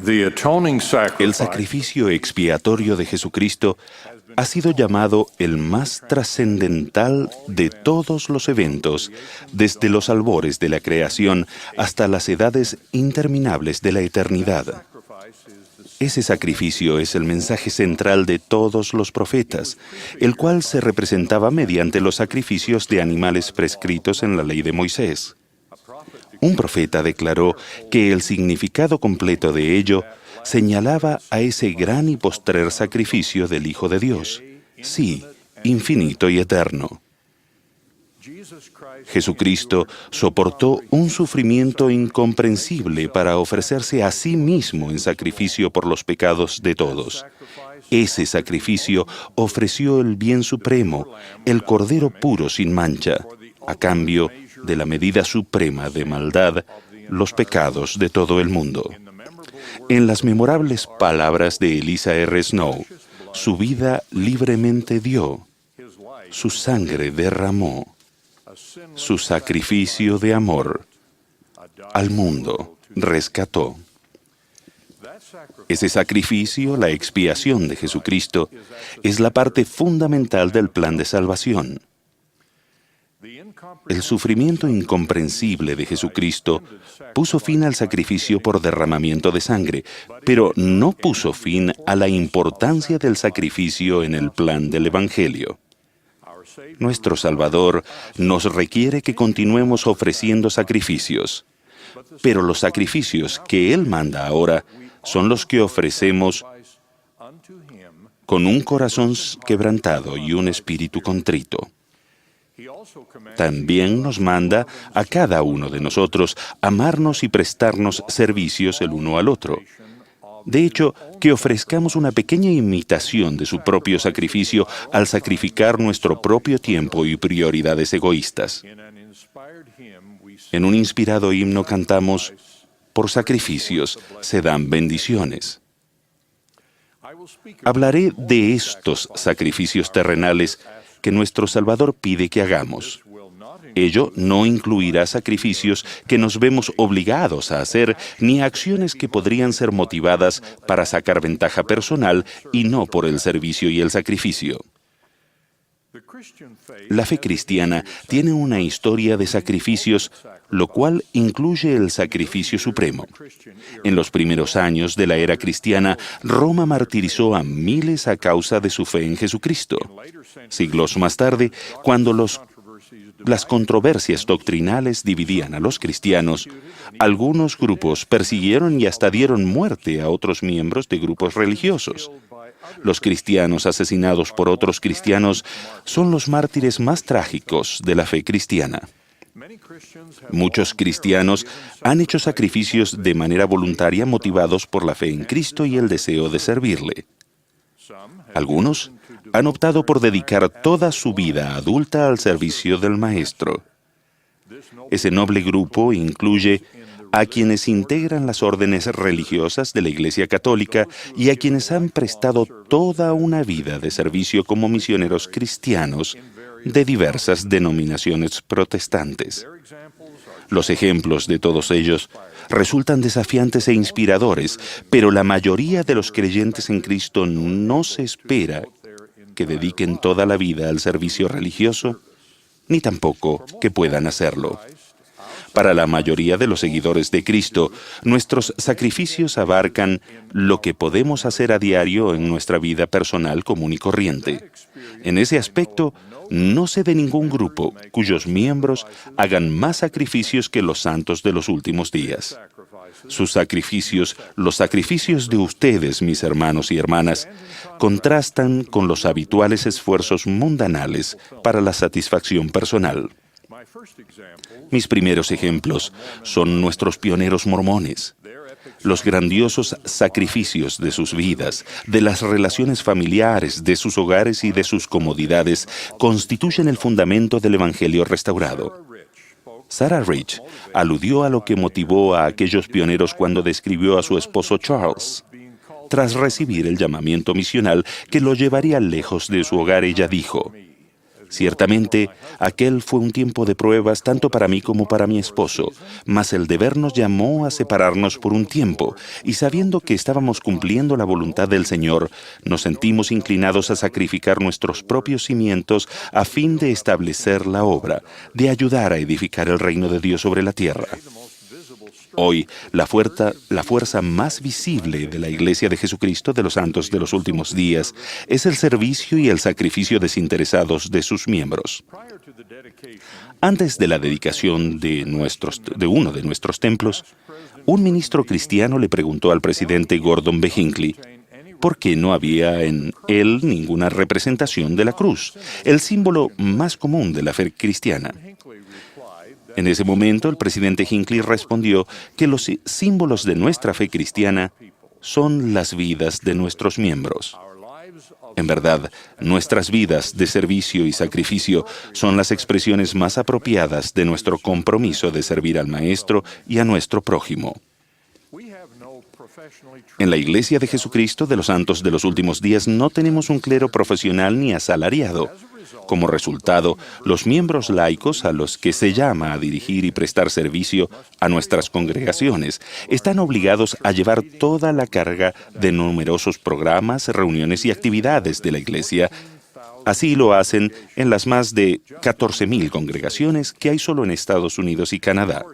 El sacrificio expiatorio de Jesucristo ha sido llamado el más trascendental de todos los eventos, desde los albores de la creación hasta las edades interminables de la eternidad. Ese sacrificio es el mensaje central de todos los profetas, el cual se representaba mediante los sacrificios de animales prescritos en la ley de Moisés. Un profeta declaró que el significado completo de ello señalaba a ese gran y postrer sacrificio del Hijo de Dios, sí, infinito y eterno. Jesucristo soportó un sufrimiento incomprensible para ofrecerse a sí mismo en sacrificio por los pecados de todos. Ese sacrificio ofreció el bien supremo, el Cordero puro sin mancha, a cambio de la medida suprema de maldad, los pecados de todo el mundo. En las memorables palabras de Eliza R. Snow, su vida libremente dio, su sangre derramó, su sacrificio de amor al mundo rescató. Ese sacrificio, la expiación de Jesucristo, es la parte fundamental del plan de salvación. El sufrimiento incomprensible de Jesucristo puso fin al sacrificio por derramamiento de sangre, pero no puso fin a la importancia del sacrificio en el plan del Evangelio. Nuestro Salvador nos requiere que continuemos ofreciendo sacrificios, pero los sacrificios que Él manda ahora son los que ofrecemos con un corazón quebrantado y un espíritu contrito. También nos manda a cada uno de nosotros amarnos y prestarnos servicios el uno al otro. De hecho, que ofrezcamos una pequeña imitación de su propio sacrificio al sacrificar nuestro propio tiempo y prioridades egoístas. En un inspirado himno cantamos, por sacrificios se dan bendiciones. Hablaré de estos sacrificios terrenales que nuestro Salvador pide que hagamos. Ello no incluirá sacrificios que nos vemos obligados a hacer, ni acciones que podrían ser motivadas para sacar ventaja personal y no por el servicio y el sacrificio. La fe cristiana tiene una historia de sacrificios, lo cual incluye el sacrificio supremo. En los primeros años de la era cristiana, Roma martirizó a miles a causa de su fe en Jesucristo. Siglos más tarde, cuando las controversias doctrinales dividían a los cristianos, algunos grupos persiguieron y hasta dieron muerte a otros miembros de grupos religiosos. Los cristianos asesinados por otros cristianos son los mártires más trágicos de la fe cristiana. Muchos cristianos han hecho sacrificios de manera voluntaria motivados por la fe en Cristo y el deseo de servirle. Algunos han optado por dedicar toda su vida adulta al servicio del Maestro. Ese noble grupo incluye a quienes integran las órdenes religiosas de la Iglesia Católica y a quienes han prestado toda una vida de servicio como misioneros cristianos de diversas denominaciones protestantes. Los ejemplos de todos ellos resultan desafiantes e inspiradores, pero la mayoría de los creyentes en Cristo no se espera que dediquen toda la vida al servicio religioso, ni tampoco que puedan hacerlo. Para la mayoría de los seguidores de Cristo, nuestros sacrificios abarcan lo que podemos hacer a diario en nuestra vida personal común y corriente. En ese aspecto, no sé de ningún grupo cuyos miembros hagan más sacrificios que los santos de los últimos días. Sus sacrificios, los sacrificios de ustedes, mis hermanos y hermanas, contrastan con los habituales esfuerzos mundanales para la satisfacción personal. Mis primeros ejemplos son nuestros pioneros mormones. Los grandiosos sacrificios de sus vidas, de las relaciones familiares, de sus hogares y de sus comodidades constituyen el fundamento del Evangelio restaurado. Sarah Rich aludió a lo que motivó a aquellos pioneros cuando describió a su esposo Charles. Tras recibir el llamamiento misional que lo llevaría lejos de su hogar, ella dijo, Ciertamente, aquel fue un tiempo de pruebas tanto para mí como para mi esposo, mas el deber nos llamó a separarnos por un tiempo, y sabiendo que estábamos cumpliendo la voluntad del Señor, nos sentimos inclinados a sacrificar nuestros propios cimientos a fin de establecer la obra, de ayudar a edificar el reino de Dios sobre la tierra. Hoy, la fuerza más visible de la Iglesia de Jesucristo de los Santos de los Últimos Días es el servicio y el sacrificio desinteresados de sus miembros. Antes de la dedicación de uno de nuestros templos, un ministro cristiano le preguntó al presidente Gordon B. Hinckley por qué no había en él ninguna representación de la cruz, el símbolo más común de la fe cristiana. En ese momento, el presidente Hinckley respondió que los símbolos de nuestra fe cristiana son las vidas de nuestros miembros. En verdad, nuestras vidas de servicio y sacrificio son las expresiones más apropiadas de nuestro compromiso de servir al Maestro y a nuestro prójimo. En la Iglesia de Jesucristo de los Santos de los Últimos Días no tenemos un clero profesional ni asalariado. Como resultado, los miembros laicos a los que se llama a dirigir y prestar servicio a nuestras congregaciones están obligados a llevar toda la carga de numerosos programas, reuniones y actividades de la Iglesia. Así lo hacen en las más de 14,000 congregaciones que hay solo en Estados Unidos y Canadá.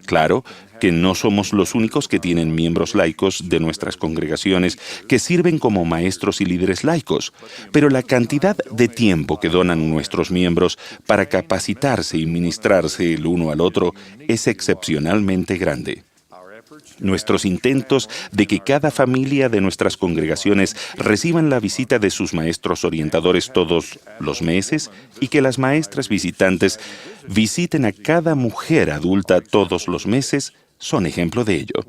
Claro que no somos los únicos que tienen miembros laicos de nuestras congregaciones que sirven como maestros y líderes laicos, pero la cantidad de tiempo que donan nuestros miembros para capacitarse y ministrarse el uno al otro es excepcionalmente grande. Nuestros intentos de que cada familia de nuestras congregaciones reciban la visita de sus maestros orientadores todos los meses y que las maestras visitantes visiten a cada mujer adulta todos los meses son ejemplo de ello.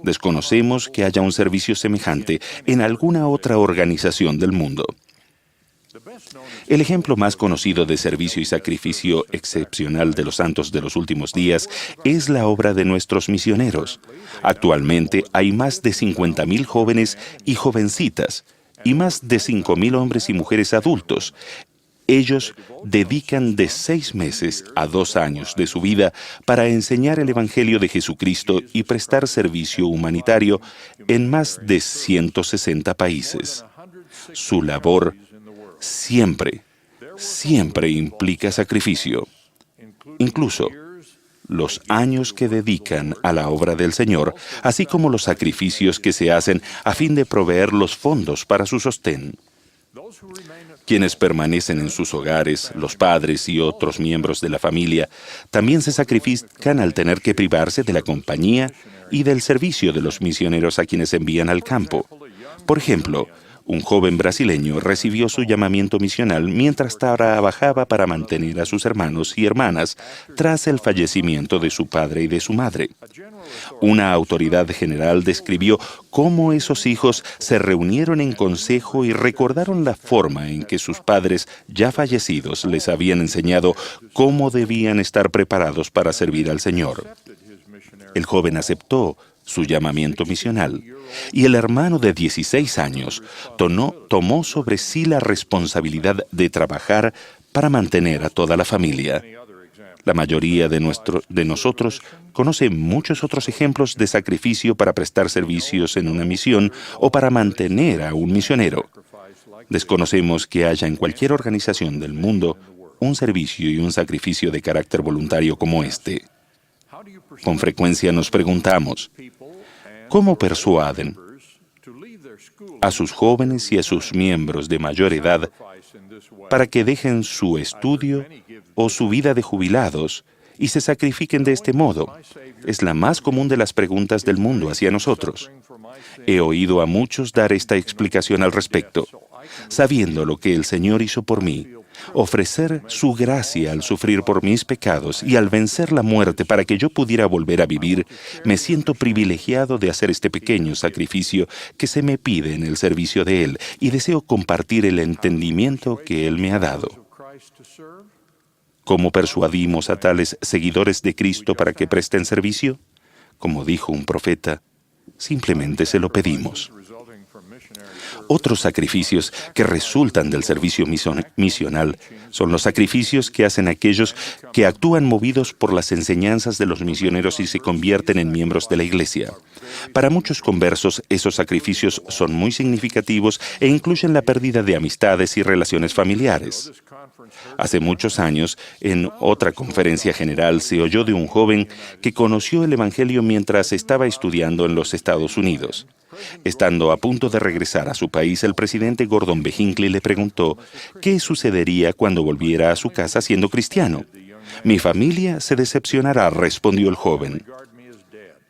Desconocemos que haya un servicio semejante en alguna otra organización del mundo. El ejemplo más conocido de servicio y sacrificio excepcional de los santos de los últimos días es la obra de nuestros misioneros. Actualmente hay más de 50,000 jóvenes y jovencitas y más de 5,000 hombres y mujeres adultos. Ellos dedican de 6 meses a 2 años de su vida para enseñar el Evangelio de Jesucristo y prestar servicio humanitario en más de 160 países. Su labor siempre implica sacrificio. Incluso los años que dedican a la obra del Señor, así como los sacrificios que se hacen a fin de proveer los fondos para su sostén. Quienes permanecen en sus hogares, los padres y otros miembros de la familia, también se sacrifican al tener que privarse de la compañía y del servicio de los misioneros a quienes envían al campo. Por ejemplo, un joven brasileño recibió su llamamiento misional mientras trabajaba para mantener a sus hermanos y hermanas tras el fallecimiento de su padre y de su madre. Una autoridad general describió cómo esos hijos se reunieron en consejo y recordaron la forma en que sus padres ya fallecidos les habían enseñado cómo debían estar preparados para servir al Señor. El joven aceptó su llamamiento misional, y el hermano de 16 años tomó sobre sí la responsabilidad de trabajar para mantener a toda la familia. La mayoría de nosotros conoce muchos otros ejemplos de sacrificio para prestar servicios en una misión o para mantener a un misionero. Desconocemos que haya en cualquier organización del mundo un servicio y un sacrificio de carácter voluntario como este. Con frecuencia nos preguntamos, ¿cómo persuaden a sus jóvenes y a sus miembros de mayor edad para que dejen su estudio o su vida de jubilados y se sacrifiquen de este modo? Es la más común de las preguntas del mundo hacia nosotros. He oído a muchos dar esta explicación al respecto. Sabiendo lo que el Señor hizo por mí, ofrecer su gracia al sufrir por mis pecados y al vencer la muerte para que yo pudiera volver a vivir, me siento privilegiado de hacer este pequeño sacrificio que se me pide en el servicio de Él y deseo compartir el entendimiento que Él me ha dado. ¿Cómo persuadimos a tales seguidores de Cristo para que presten servicio? Como dijo un profeta, simplemente se lo pedimos. Otros sacrificios que resultan del servicio misional son los sacrificios que hacen aquellos que actúan movidos por las enseñanzas de los misioneros y se convierten en miembros de la Iglesia. Para muchos conversos, esos sacrificios son muy significativos e incluyen la pérdida de amistades y relaciones familiares. Hace muchos años, en otra conferencia general, se oyó de un joven que conoció el Evangelio mientras estaba estudiando en los Estados Unidos. Estando a punto de regresar a su país, el presidente Gordon B. Hinckley le preguntó qué sucedería cuando volviera a su casa siendo cristiano. «Mi familia se decepcionará», respondió el joven.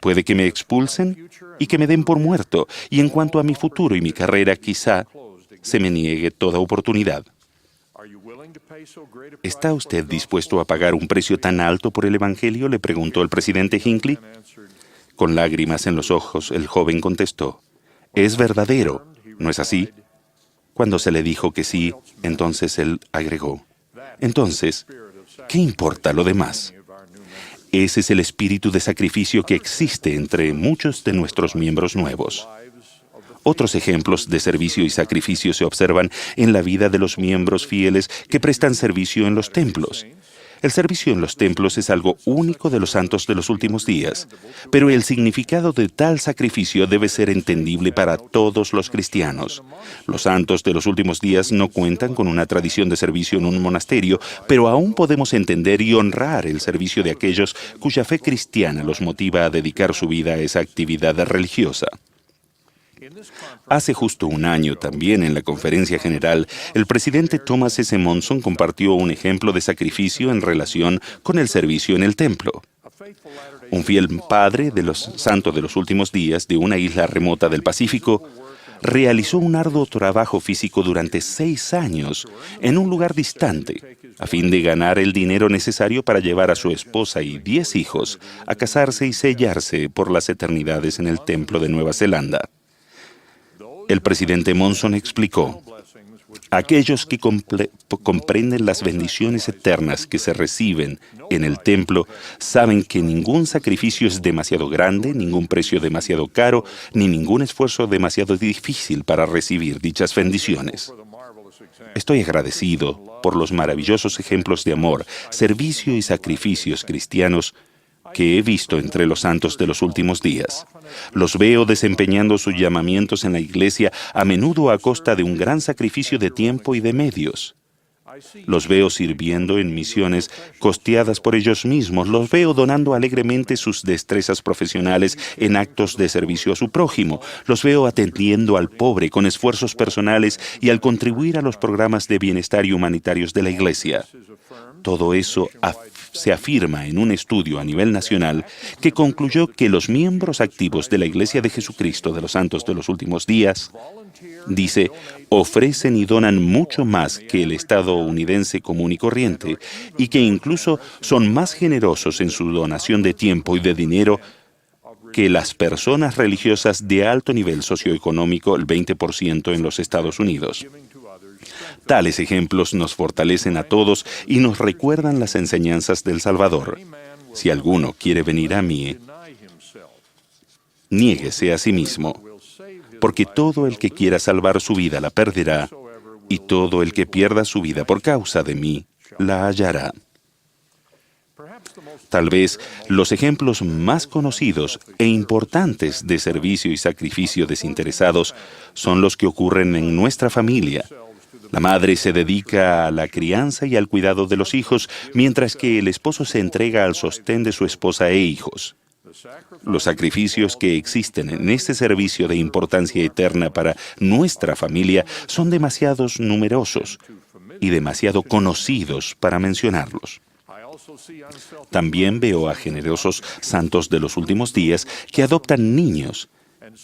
«Puede que me expulsen y que me den por muerto, y en cuanto a mi futuro y mi carrera, quizá se me niegue toda oportunidad». ¿Está usted dispuesto a pagar un precio tan alto por el Evangelio?, le preguntó el presidente Hinckley. Con lágrimas en los ojos, el joven contestó: «Es verdadero, ¿no es así?». Cuando se le dijo que sí, entonces él agregó: «Entonces, ¿qué importa lo demás?». Ese es el espíritu de sacrificio que existe entre muchos de nuestros miembros nuevos. Otros ejemplos de servicio y sacrificio se observan en la vida de los miembros fieles que prestan servicio en los templos. El servicio en los templos es algo único de los santos de los últimos días, pero el significado de tal sacrificio debe ser entendible para todos los cristianos. Los santos de los últimos días no cuentan con una tradición de servicio en un monasterio, pero aún podemos entender y honrar el servicio de aquellos cuya fe cristiana los motiva a dedicar su vida a esa actividad religiosa. Hace justo un año, también en la conferencia general, el presidente Thomas S. Monson compartió un ejemplo de sacrificio en relación con el servicio en el templo. Un fiel padre de los santos de los últimos días de una isla remota del Pacífico realizó un arduo trabajo físico durante 6 años en un lugar distante, a fin de ganar el dinero necesario para llevar a su esposa y 10 hijos a casarse y sellarse por las eternidades en el templo de Nueva Zelanda. El presidente Monson explicó: aquellos que comprenden las bendiciones eternas que se reciben en el templo saben que ningún sacrificio es demasiado grande, ningún precio demasiado caro, ni ningún esfuerzo demasiado difícil para recibir dichas bendiciones. Estoy agradecido por los maravillosos ejemplos de amor, servicio y sacrificios cristianos que he visto entre los santos de los últimos días. Los veo desempeñando sus llamamientos en la iglesia, a menudo a costa de un gran sacrificio de tiempo y de medios. Los veo sirviendo en misiones costeadas por ellos mismos. Los veo donando alegremente sus destrezas profesionales en actos de servicio a su prójimo. Los veo atendiendo al pobre con esfuerzos personales y al contribuir a los programas de bienestar y humanitarios de la iglesia. Todo eso se afirma en un estudio a nivel nacional que concluyó que los miembros activos de la Iglesia de Jesucristo de los Santos de los Últimos Días, dice, ofrecen y donan mucho más que el estadounidense común y corriente, y que incluso son más generosos en su donación de tiempo y de dinero que las personas religiosas de alto nivel socioeconómico, el 20% en los Estados Unidos. Tales ejemplos nos fortalecen a todos y nos recuerdan las enseñanzas del Salvador. Si alguno quiere venir a mí, niéguese a sí mismo, porque todo el que quiera salvar su vida la perderá, y todo el que pierda su vida por causa de mí la hallará. Tal vez los ejemplos más conocidos e importantes de servicio y sacrificio desinteresados son los que ocurren en nuestra familia. La madre se dedica a la crianza y al cuidado de los hijos, mientras que el esposo se entrega al sostén de su esposa e hijos. Los sacrificios que existen en este servicio de importancia eterna para nuestra familia son demasiado numerosos y demasiado conocidos para mencionarlos. También veo a generosos santos de los últimos días que adoptan niños,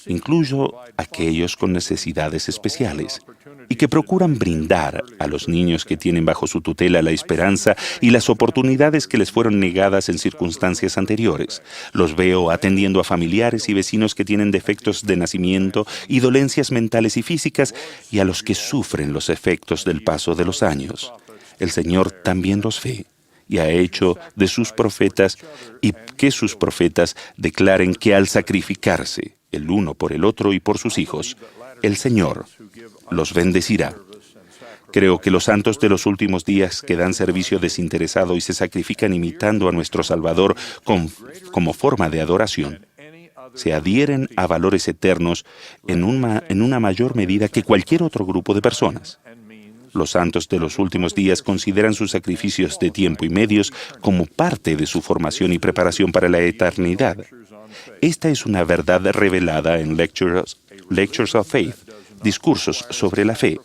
incluso aquellos con necesidades especiales, y que procuran brindar a los niños que tienen bajo su tutela la esperanza y las oportunidades que les fueron negadas en circunstancias anteriores. Los veo atendiendo a familiares y vecinos que tienen defectos de nacimiento y dolencias mentales y físicas, y a los que sufren los efectos del paso de los años. El Señor también los ve y ha hecho de sus profetas y que sus profetas declaren que al sacrificarse el uno por el otro y por sus hijos, el Señor los bendecirá. Creo que los santos de los últimos días que dan servicio desinteresado y se sacrifican imitando a nuestro Salvador como forma de adoración, se adhieren a valores eternos en una mayor medida que cualquier otro grupo de personas. Los santos de los últimos días consideran sus sacrificios de tiempo y medios como parte de su formación y preparación para la eternidad. Esta es una verdad revelada en Lectures of Faith, discursos sobre la fe,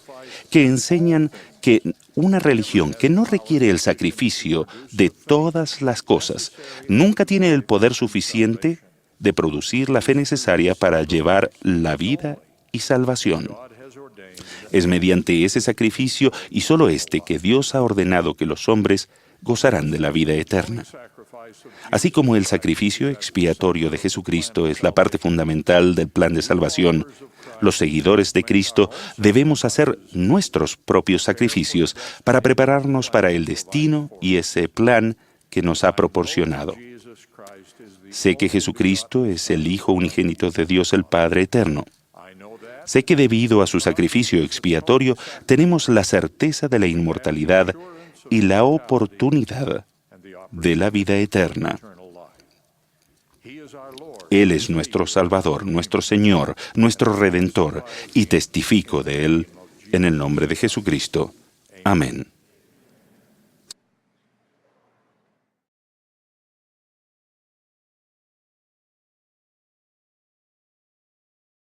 que enseñan que una religión que no requiere el sacrificio de todas las cosas nunca tiene el poder suficiente de producir la fe necesaria para llevar la vida y salvación. Es mediante ese sacrificio y solo este que Dios ha ordenado que los hombres gozarán de la vida eterna. Así como el sacrificio expiatorio de Jesucristo es la parte fundamental del plan de salvación, los seguidores de Cristo debemos hacer nuestros propios sacrificios para prepararnos para el destino y ese plan que nos ha proporcionado. Sé que Jesucristo es el Hijo unigénito de Dios el Padre eterno. Sé que debido a su sacrificio expiatorio tenemos la certeza de la inmortalidad y la oportunidad de la vida eterna. Él es nuestro Salvador, nuestro Señor, nuestro Redentor, y testifico de Él en el nombre de Jesucristo. Amén.